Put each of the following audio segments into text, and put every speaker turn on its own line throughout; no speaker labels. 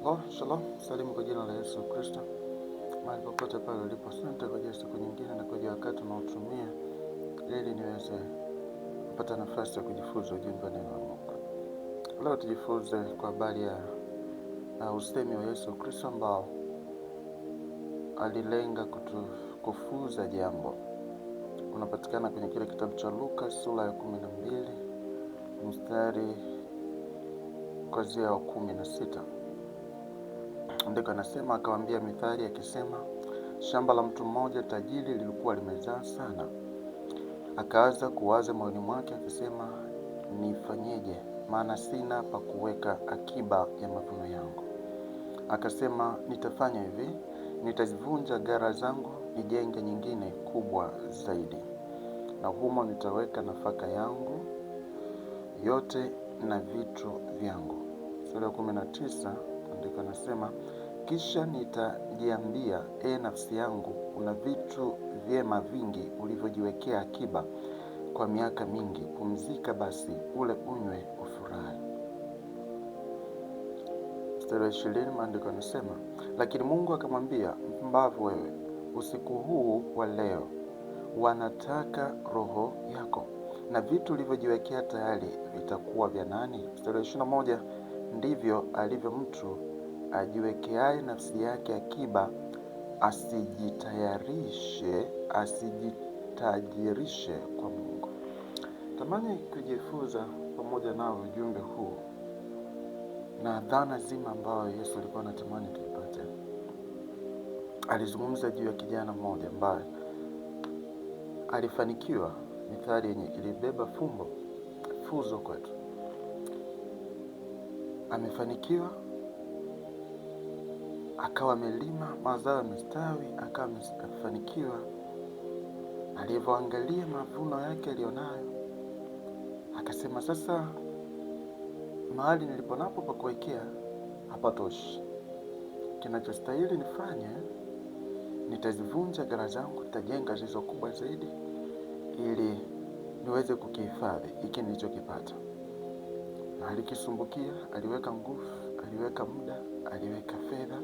Shalom, salimu kwa jina la Yesu Kristo. Mahali popote pale ulipo, asante kwa ajili ya siku nyingine na kwa ajili ya wakati unaotumia ili niweze kupata nafasi ya kujifunza ujumbe wa neno la Mungu. Leo tujifunze kwa habari ya usemi wa Yesu Kristo ambao alilenga kufuza jambo. Unapatikana kwenye kile kitabu cha Luka sura ya 12 mstari kuanzia wa 16. Ndiko anasema, akawaambia mithali akisema, shamba la mtu mmoja tajiri lilikuwa limezaa sana. Akaanza kuwaza moyoni mwake akisema, nifanyeje? Maana sina pa kuweka akiba ya mavuno yangu. Akasema, nitafanya hivi, nitazivunja ghala zangu, nijenge nyingine kubwa zaidi, na humo nitaweka nafaka yangu yote na vitu vyangu. Sura ya 19 ndiko anasema, kisha nitajiambia, nafsi yangu, una vitu vyema vingi ulivyojiwekea akiba kwa miaka mingi. Pumzika basi, ule unywe, ufurahi. Mstari wa 20 maandiko yanasema, lakini Mungu akamwambia, mpumbavu wewe, usiku huu wa leo wanataka roho yako, na vitu ulivyojiwekea tayari vitakuwa vya nani? Mstari wa 21, ndivyo alivyo mtu ajiwekeaye nafsi yake akiba, asijitajirishe kwa Mungu. Tamani kujifunza pamoja nao ujumbe huu na dhana zima ambayo Yesu alikuwa anatamani tuipate. Alizungumza juu ya kijana mmoja ambaye alifanikiwa, mithali yenye ilibeba fuzo kwetu. Amefanikiwa, akawa amelima, mazao yamestawi, akawa amefanikiwa. Alivyoangalia mavuno yake alionayo, akasema, sasa mahali niliponapo pa kuwekea hapatoshi. Kinachostahili nifanye, nitazivunja ghala zangu, nitajenga zilizo kubwa zaidi ili niweze kukihifadhi hiki nilichokipata. Na alikisumbukia, aliweka nguvu, aliweka muda, aliweka fedha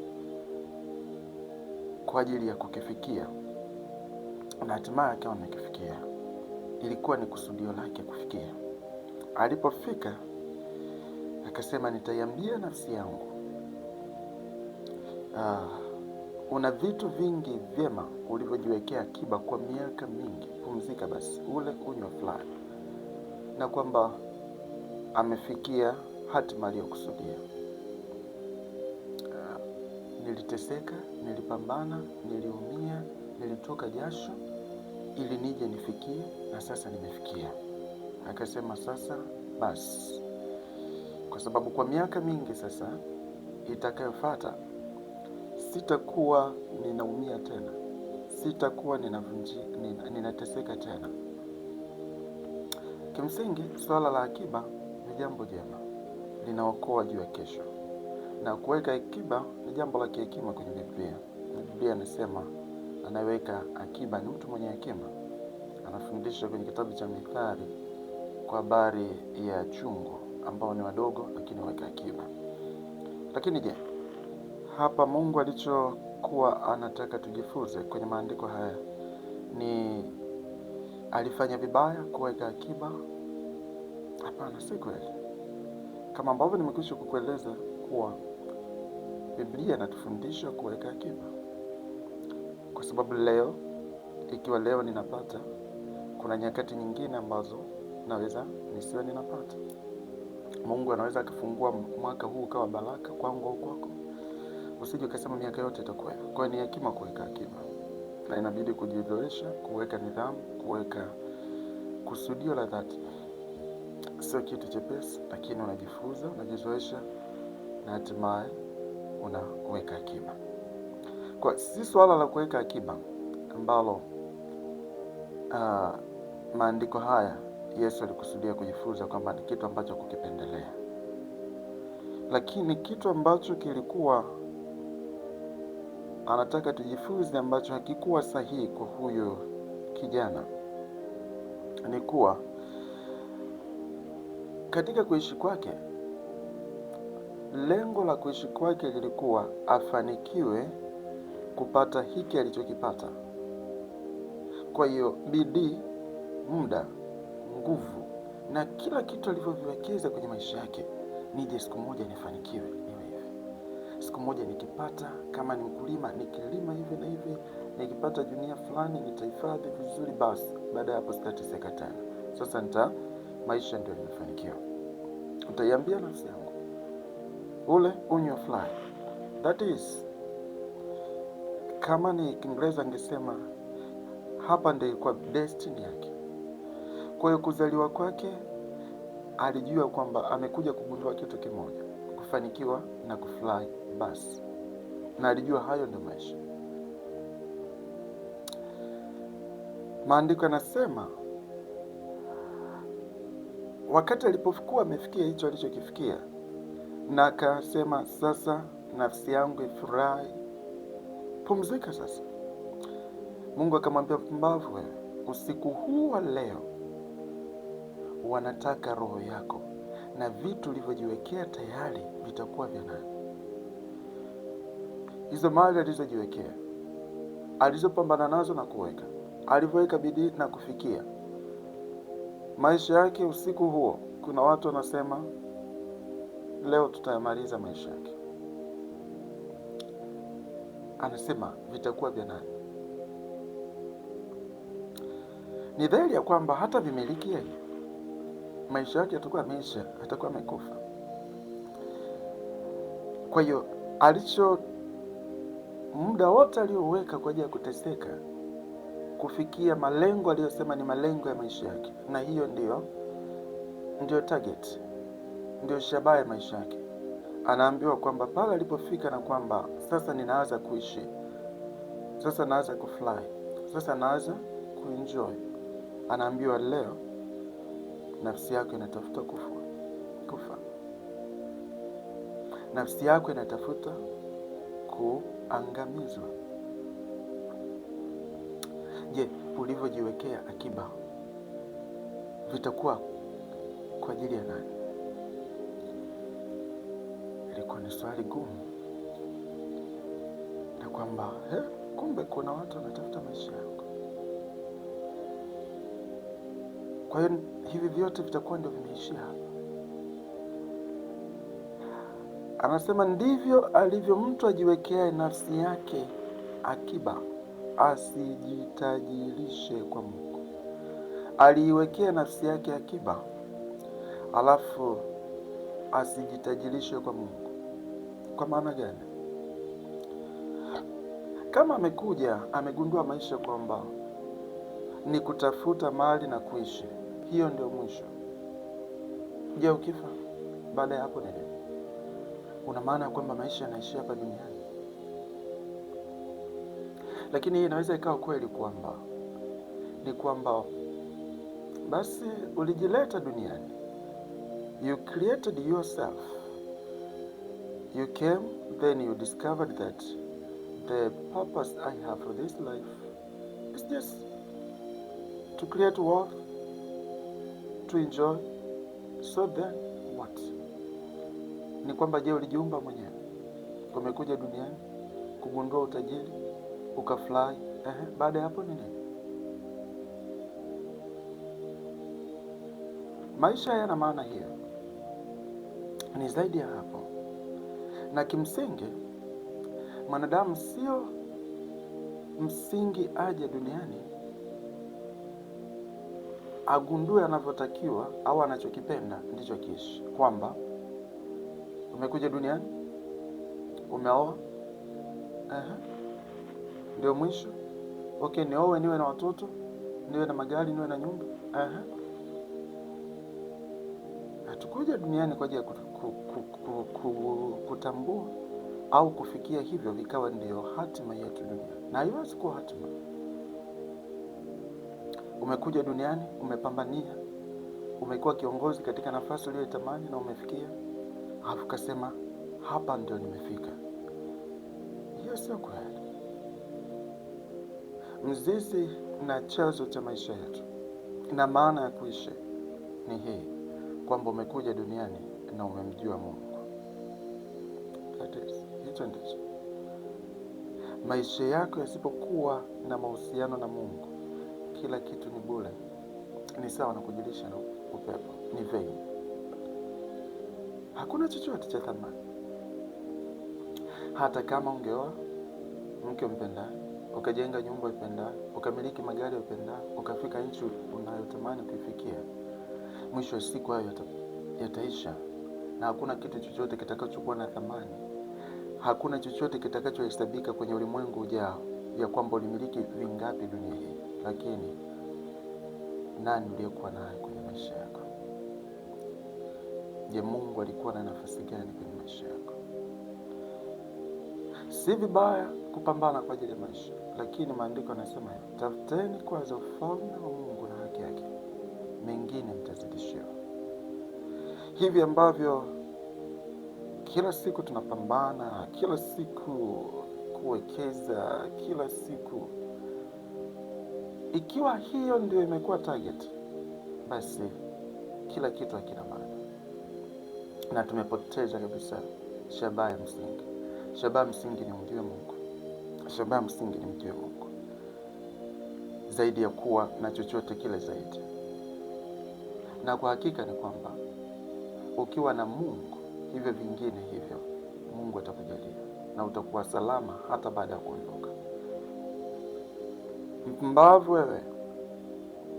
kwa ajili ya kukifikia, na hatimaye akawa amekifikia. Ilikuwa ni kusudio lake kufikia. Alipofika akasema, nitaiambia nafsi yangu, una vitu vingi vyema ulivyojiwekea akiba kwa miaka mingi. Pumzika basi, ule unywe fulani, na kwamba amefikia hatima aliyokusudia. Niliteseka, nilipambana, niliumia, nilitoka jasho ili nije nifikie, na sasa nimefikia. Akasema, sasa basi, kwa sababu kwa miaka mingi sasa itakayofuata sitakuwa ninaumia tena, sitakuwa ninateseka tena. Kimsingi, swala la akiba ni jambo jema, linaokoa juu ya kesho, na kuweka akiba ni jambo la kihekima kwenye Biblia. Biblia inasema anaweka akiba ni mtu mwenye hekima. Anafundisha kwenye kitabu cha Mithali kwa habari ya chungu ambao ni wadogo, lakini weka akiba. Lakini je, hapa Mungu alichokuwa anataka tujifunze kwenye maandiko haya ni alifanya vibaya kuweka akiba? Hapana, si kweli. Kama ambavyo nimekwisha kukueleza kuwa Biblia inatufundisha kuweka akiba, kwa sababu ikiwa leo ninapata, kuna nyakati nyingine ambazo naweza nisiwe ninapata. Mungu anaweza akifungua mwaka huu ukawa baraka kwangu au kwako, usije ukasema miaka yote itakuwa. Kwa hiyo ni hekima kuweka akiba, na inabidi kujizoesha kuweka nidhamu, kuweka kusudio la dhati. Sio kitu chepesi, lakini unajifunza, unajizoesha, na hatimaye unaweka akiba. Kwa si swala la kuweka akiba ambalo maandiko haya Yesu alikusudia kujifunza kwamba ni kitu ambacho kukipendelea, lakini kitu ambacho kilikuwa anataka tujifunze ambacho hakikuwa sahihi kwa huyo kijana ni kuwa katika kuishi kwake lengo la kuishi kwake lilikuwa afanikiwe kupata hiki alichokipata. Kwa hiyo bidii, muda, nguvu na kila kitu alivyoviwekeza kwenye maisha yake, nije siku moja nifanikiwe niwe hivi. Siku moja nikipata, kama ni mkulima, nikilima hivi na hivi, nikipata junia fulani nitahifadhi vizuri, basi baada ya hapo sitateseka tena. Sasa maisha ndio nimefanikiwa. Utaiambia nafsi yangu, ule unywe fly. That is, kama ni Kiingereza angesema hapa ndio ilikuwa destiny yake. Kwa hiyo kuzaliwa kwake alijua kwamba amekuja kugundua kitu kimoja, kufanikiwa na kufly basi. Na alijua hayo ndio maisha. Maandiko yanasema wakati alipokuwa amefikia hicho alichokifikia, na akasema sasa nafsi yangu ifurahi, pumzika sasa. Mungu akamwambia, mpumbavu wewe, usiku huu wa leo wanataka roho yako, na vitu ulivyojiwekea tayari vitakuwa vya nani? Hizo mali alizojiwekea, alizopambana nazo na kuweka, alivyoweka bidii na kufikia maisha yake usiku huo. Kuna watu wanasema leo tutayamaliza maisha yake. Anasema vitakuwa vya nani? Ni dhahiri ya kwamba hata vimiliki yeye, maisha yake yatakuwa ameisha, atakuwa amekufa. Kwa hiyo muda wote alioweka kwa ajili ya kuteseka kufikia malengo aliyosema ni malengo ya maisha yake, na hiyo ndio target, ndio shabaha ya maisha yake. Anaambiwa kwamba pale alipofika na kwamba sasa ninaanza kuishi, sasa naanza kufly, sasa naanza kuenjoy. Anaambiwa leo nafsi yako inatafuta kufa. Nafsi yako inatafuta kuangamizwa. Je, ulivyojiwekea akiba vitakuwa kwa ajili ya nani? Ilikuwa ni swali gumu, na kwamba kumbe kuna watu wanatafuta maisha yako. Kwa hiyo hivi vyote vitakuwa ndio vimeishia hapa. Anasema ndivyo alivyo mtu ajiwekea nafsi yake akiba, asijitajirishe kwa Mungu. Aliiwekea nafsi yake akiba, alafu asijitajirishe kwa Mungu. Kwa maana gani? Kama amekuja amegundua maisha kwamba ni kutafuta mali na kuishi, hiyo ndio mwisho. Je, ukifa baada ya hapo nini? Una maana ya kwamba maisha yanaishia hapa duniani? Lakini hii inaweza ikawa kweli kwamba basi ulijileta duniani, you created yourself, you came, then you discovered that the purpose I have for this life is just to create wealth, to enjoy. So then what? Ni kwamba je, ulijiumba mwenyewe? Umekuja duniani kugundua utajiri, ukafly, baada ya hapo ni nini? Maisha yana maana hiyo, ni zaidi ya hapo. Na kimsingi mwanadamu sio msingi aje duniani agundue anavyotakiwa au anachokipenda ndicho kiishi. Kwamba umekuja duniani, umeoa, ndio mwisho. Okay, nioe niwe na watoto, niwe na magari, niwe na nyumba. Hatukuja duniani kwa ajili ya kutambua au kufikia hivyo vikawa ndio hatima yetu duniani, na haiwezi kuwa hatima. Umekuja duniani, umepambania, umekuwa kiongozi katika nafasi uliyotamani na umefikia, alafu kasema hapa ndio nimefika. Hiyo sio kweli. Mzizi na chanzo cha maisha yetu na maana ya kuishi ni hii, kwamba umekuja duniani na umemjua Mungu. twende. Maisha yako yasipokuwa na mahusiano na Mungu, kila kitu ni bure. Ni sawa na kujilisha na upepo, ni vain. Hakuna chochote cha thamani. Hata kama ungeoa mke umpendaye, ukajenga nyumba upendayo, ukamiliki magari upendayo, ukafika nchi unayotamani kuifikia, mwisho wa siku hayo yataisha, na hakuna kitu chochote kitakachokuwa na thamani. Hakuna chochote kitakachohesabika kwenye ulimwengu ujao ya kwamba ulimiliki vingapi dunia hii. Lakini nani uliyekuwa naye kwenye maisha yako? Je, Mungu alikuwa na nafasi gani kwenye maisha yako? Si vibaya kupambana kwa ajili ya maisha, lakini maandiko yanasema, tafuteni kwanza ufalme wa Mungu na haki yake, mengine mtazidishiwa. Hivi ambavyo kila siku tunapambana, kila siku kuwekeza, kila siku, ikiwa hiyo ndio imekuwa target, basi kila kitu hakina maana, na tumepoteza kabisa shabaha ya msingi. Shabaha msingi ni mjue Mungu. Shabaha msingi ni mjue Mungu, zaidi ya kuwa na chochote kile zaidi. Na kwa hakika ni kwamba ukiwa na Mungu, hivyo vingine hivyo Mungu atakujalia, na utakuwa salama hata baada ya kuondoka. Mpumbavu wewe,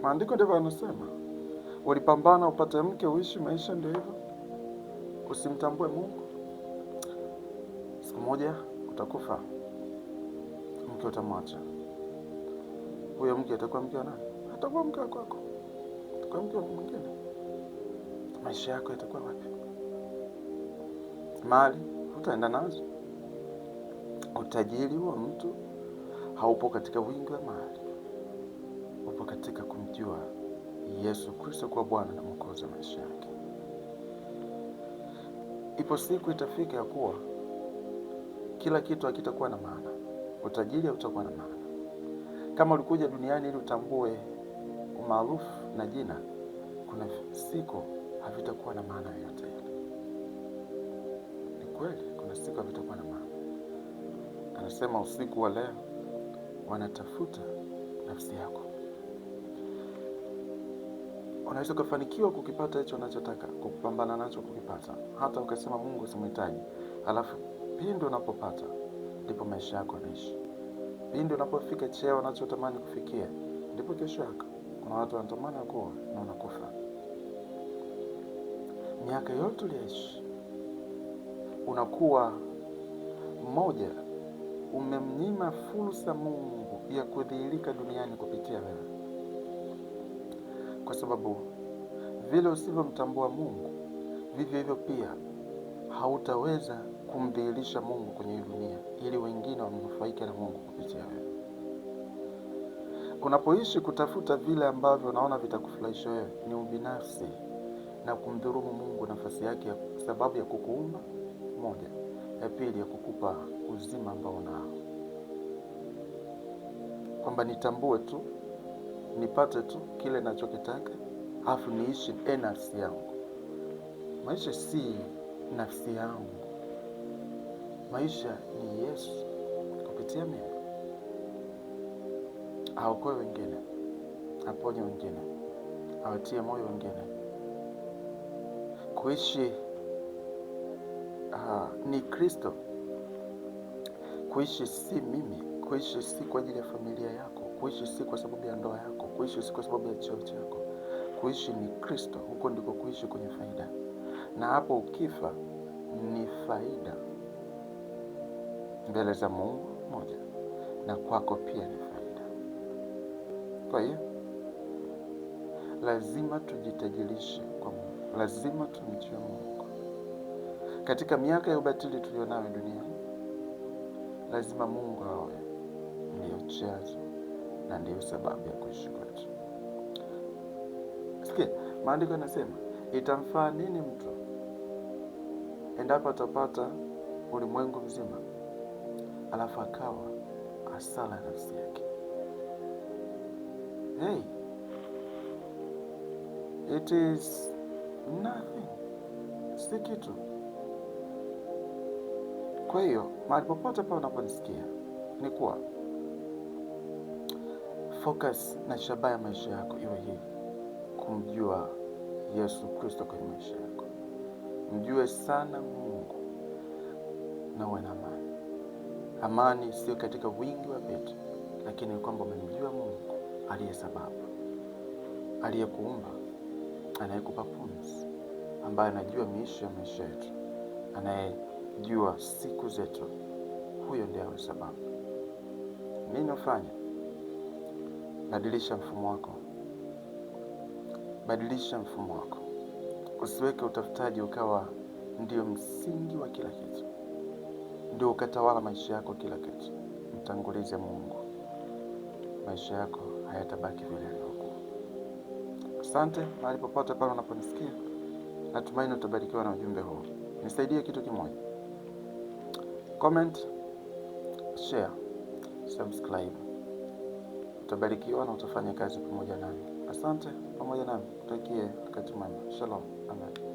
maandiko ndivyo yanasema. Ulipambana upate mke uishi maisha ndio hivyo, usimtambue Mungu. Siku moja utakufa, mke utamwacha. Huyo mke atakuwa mke wa nani? Atakuwa mke wako. Atakuwa mke wa mwingine. Maisha yako yatakuwa wapi? Mali utaenda nazo. Utajiri wa mtu haupo katika wingi wa mali, upo katika kumjua Yesu Kristo kwa Bwana na Mwokozi wa maisha yake. Ipo siku itafika ya kuwa kila kitu hakitakuwa na maana. Utajiri hautakuwa na maana. Kama ulikuja duniani ili utambue umaarufu na jina, kuna siku havitakuwa na maana yoyote ile. Ni kweli, kuna siku havitakuwa na maana. Anasema usiku wa leo wanatafuta nafsi yako. Unaweza kufanikiwa kukipata hicho unachotaka, kupambana nacho kukipata, hata ukasema Mungu simhitaji, alafu pindi unapopata ndipo maisha yako yanaishi. Pindi unapofika cheo unachotamani kufikia, ndipo kesho yako. Kuna watu wanatamani kuwa na unakufa. Miaka yote uliishi, unakuwa mmoja, umemnyima fursa Mungu ya kudhihirika duniani kupitia wewe. Kwa sababu vile usivyomtambua Mungu, vivyo hivyo pia hautaweza kumdhihirisha Mungu kwenye dunia ili wengine wanufaike na Mungu kupitia wewe. Unapoishi kutafuta vile ambavyo unaona vitakufurahisha wewe, ni ubinafsi na kumdhulumu Mungu nafasi yake, sababu ya kukuumba moja, ya pili ya kukupa uzima ambao unao. Kwamba nitambue tu, nipate tu kile ninachokitaka, afu niishi nafsi yangu. Maisha si nafsi yangu. Maisha ni Yesu kupitia mimi. Aokoe wengine, aponye wengine, awatie moyo wengine. Kuishi ni Kristo. Kuishi si mimi. Kuishi si kwa ajili ya familia yako. Kuishi si kwa sababu ya ndoa yako. Kuishi si kwa sababu ya cheo chako. Kuishi ni Kristo. Huko ndiko kuishi kwenye faida. Na hapo ukifa ni faida mbele za Mungu moja, na kwako pia ni faida. Kwa hiyo lazima tujitajirishe kwa Mungu. Lazima tumjue Mungu. Katika miaka ya ubatili tulionayo duniani, lazima Mungu awe ndiyo chanzo na ndiyo sababu ya kuishi kwetu. Sikia, maandiko yanasema, itamfaa nini mtu endapo atapata ulimwengu mzima, alafu akawa hasara nafsi yake? Hey, it is nothing. Si kitu. Kwa hiyo mahali popote pale unaponisikia, ni kuwa focus na shabaha ya maisha yako iwe hii: kumjua Yesu Kristo kwenye maisha yako. Mjue sana Mungu na uwe na amani. Amani sio katika wingi wa vitu, lakini kwamba umemjua Mungu aliye sababu, aliyekuumba, anayekupa pumzi, ambaye anajua miisho ya maisha yetu, anayejua siku zetu. Huyo ndiye awe sababu. Nini ufanye? Badilisha mfumo wako. Badilisha mfumo wako. Usiweke utafutaji ukawa ndio msingi wa kila kitu, ndio ukatawala maisha yako kila kitu. Mtangulize Mungu, maisha yako hayatabaki vile yalivyokuwa. Asante mahali popote pale unaponisikia. Natumaini utabarikiwa na ujumbe huu. Nisaidie kitu kimoja: comment, share, subscribe. Utabarikiwa na utafanya kazi pamoja nami. Asante pamoja nami. Utakie wakati mwema. Shalom. Amen.